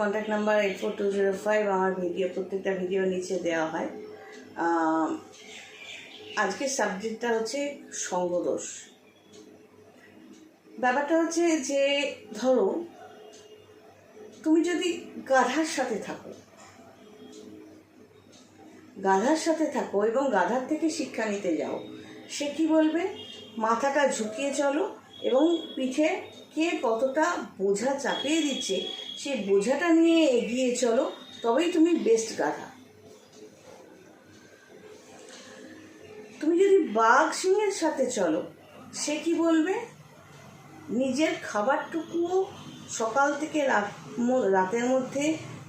Contact number 84205 আমার video প্রত্যেকটা video নিচে দেওয়া হয়। আজকের সাবজেক্টটা হচ্ছে সঙ্গদোষ। ব্যাপারটা হচ্ছে যে ধরো তুমি যদি গাধার সাথে থাকো এবং গাধার থেকে শিক্ষা নিতে যাও, সে কি বলবে? মাথাটা ঝুঁকিয়ে চলো এবং পিঠে কে কতটা বোঝা চাপিয়ে দিচ্ছে সেই বোঝাটা নিয়ে এগিয়ে চলো, তবেই তুমি বেস্ট গাধা। তুমি যদি বাঘ সিংহের সাথে চলো, সে কি বলবে? নিজের খাবারটুকুও সকাল থেকে রাতের মধ্যে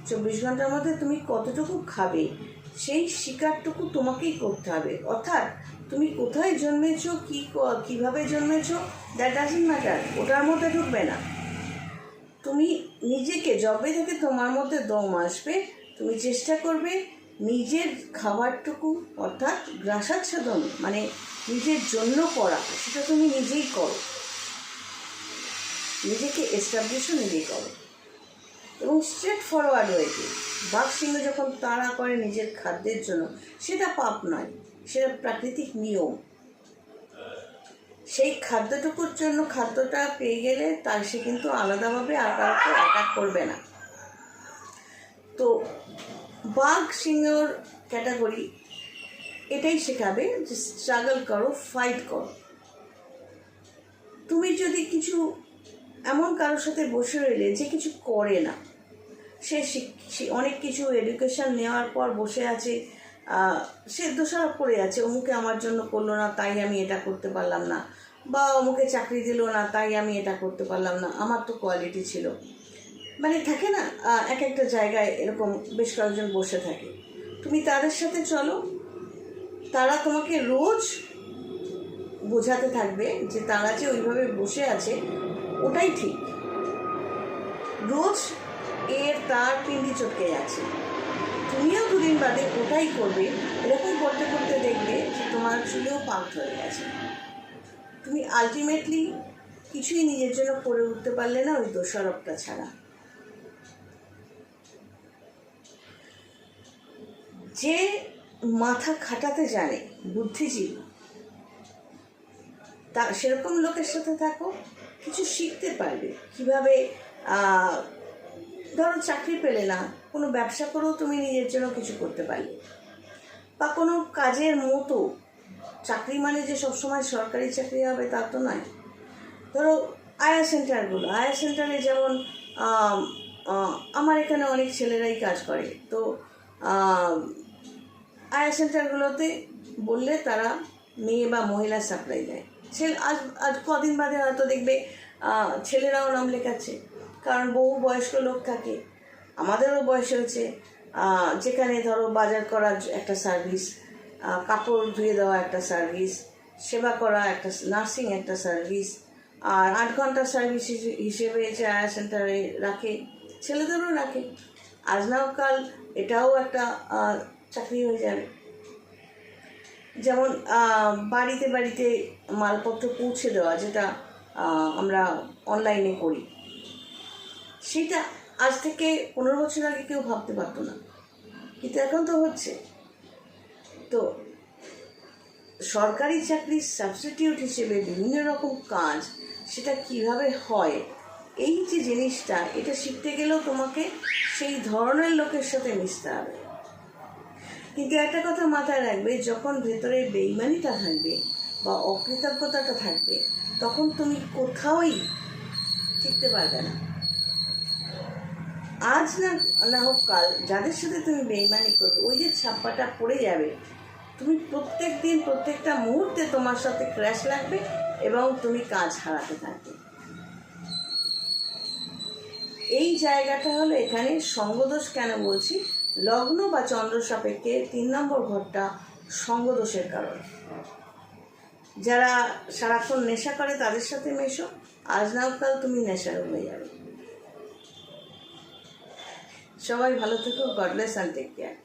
24 ঘন্টার মধ্যে তুমি কতটুকু খাবে সেই শিকারটুকু তোমাকেই করতে হবে। অর্থাৎ তুমি কোথায় জন্মেছো, কীভাবে জন্মেছো, দ্যাট ডাজন্ট ম্যাটার, ওটার মধ্যে ঢুকবে না। তুমি নিজেকে, যবে থেকে তোমার মধ্যে দম আসবে, তুমি চেষ্টা করবে নিজের খাবারটুকু, অর্থাৎ গ্রাসাচ্ছাদন মানে নিজের জন্য করা, সেটা তুমি নিজেই করো, নিজেকে এস্টাবলিশও নিজেই করো এবং স্ট্রেট ফরওয়ার্ড ওয়েতে। বাঘ সিংহ যখন তাড়া করে নিজের খাদ্যের জন্য, সেটা পাপ নয়, সেটা প্রাকৃতিক নিয়ম। সেই খাদ্যটুকুর জন্য খাদ্যটা পেয়ে গেলে তার সে কিন্তু আলাদাভাবে আর কাউকে অ্যাটাক করবে না। তো বাঘ সিংহর ক্যাটাগরি এটাই শেখাবে যে স্ট্রাগল করো, ফাইট করো। তুমি যদি কিছু এমন কারোর সাথে বসে রইলে যে কিছু করে না, সে অনেক কিছু এডুকেশন নেওয়ার পর বসে আছে, সে দোষারোপ করে আছে, অমুকে আমার জন্য করলো না তাই আমি এটা করতে পারলাম না, বা অমুকে চাকরি দিল না তাই আমি এটা করতে পারলাম না, আমার তো কোয়ালিটি ছিল। মানে থাকে না, এক একটা জায়গায় এরকম বেশ কয়েকজন বসে থাকে। তুমি তাদের সাথে চলো, তারা তোমাকে রোজ বোঝাতে থাকবে যে তারা যে ওইভাবে বসে আছে ওটাই ঠিক, রোজ তার পিন্ডি চটকে যাচ্ছে, তুমিও দুদিন বাদে ওটাই করবে। এরকম করতে করতে দেখবে যে তোমার চুলেও পাল্ট হয়ে গেছে। তুমি আলটিমেটলি কিছুই নিজের জন্য করে উঠতে পারলে না ওই দোষারোপটা ছাড়া। যে মাথা খাটাতে জানে, বুদ্ধিজীবী, তা সেরকম লোকের সাথে থাকো, কিছু শিখতে পারবে। কিভাবে ধরো চাকরি পেলে না, কোনো ব্যবসা করেও তুমি নিজের জন্য কিছু করতে পারলে, বা কোনো কাজের মতো, চাকরি মানে যে সবসময় সরকারি চাকরি হবে তা তো নয়। ধরো আয়া সেন্টারে যেমন আমার এখানে অনেক ছেলেরাই কাজ করে, তো আয়া সেন্টারগুলোতে বললে তারা মেয়ে বা মহিলা সাপ্লাই দেয়। আজ কদিন বাদে হয়তো দেখবে ছেলেরাও নাম লেখাচ্ছে, কারণ বহু বয়স্ক লোক থাকে, আমাদেরও বয়স হয়েছে, যেখানে ধরো বাজার করার একটা সার্ভিস, কাপড় ধুয়ে দেওয়া একটা সার্ভিস, সেবা করা একটা, নার্সিং একটা সার্ভিস, আর 8 ঘন্টার সার্ভিস হিসেবে যে আয়া সেন্টারে রাখে, ছেলেদেরও রাখে। আজ নাও কাল এটাও একটা চাকরি হয়ে যাবে। যেমন বাড়িতে বাড়িতে মালপত্র পৌঁছে দেওয়া, যেটা আমরা অনলাইনে করি, সেটা আজ থেকে 15 বছর আগে কেউ ভাবতে পারতো না, কিন্তু এখন তো হচ্ছে। তো সরকারি চাকরির সাবস্টিটিউট হিসেবে বিভিন্ন রকম কাজ, সেটা কিভাবে হয়, এই যে জিনিসটা, এটা শিখতে গেলেও তোমাকে সেই ধরনের লোকের সাথে মিশতে হবে। কিন্তু একটা কথা মাথায় রাখবে, যখন ভেতরে বেইমানিটা থাকবে বা অকৃতজ্ঞতাটা থাকবে, তখন তুমি কোথাওই শিখতে পারবে না। আজ না হোক কাল যাদের সাথে তুমি বেইমানি করবে, ওই যে ছাপ্পাটা পড়ে যাবে, তুমি প্রত্যেক দিন প্রত্যেকটা মুহূর্তে তোমার সাথে ক্র্যাশ লাগবে এবং তুমি কাজ হারাতে থাকবে। এই জায়গাটা হলো এখানে সঙ্গদোষ। কেন বলছি? লগ্ন বা চন্দ্র সাপেক্ষে 3 নম্বর ঘরটা সঙ্গদোষের কারণ। যারা সারাক্ষণ নেশা করে তাদের সাথে মেশো, আজ না কাল তুমি নেশার হয়ে যাবে। সবাই ভালো থেকো, God bless and take care.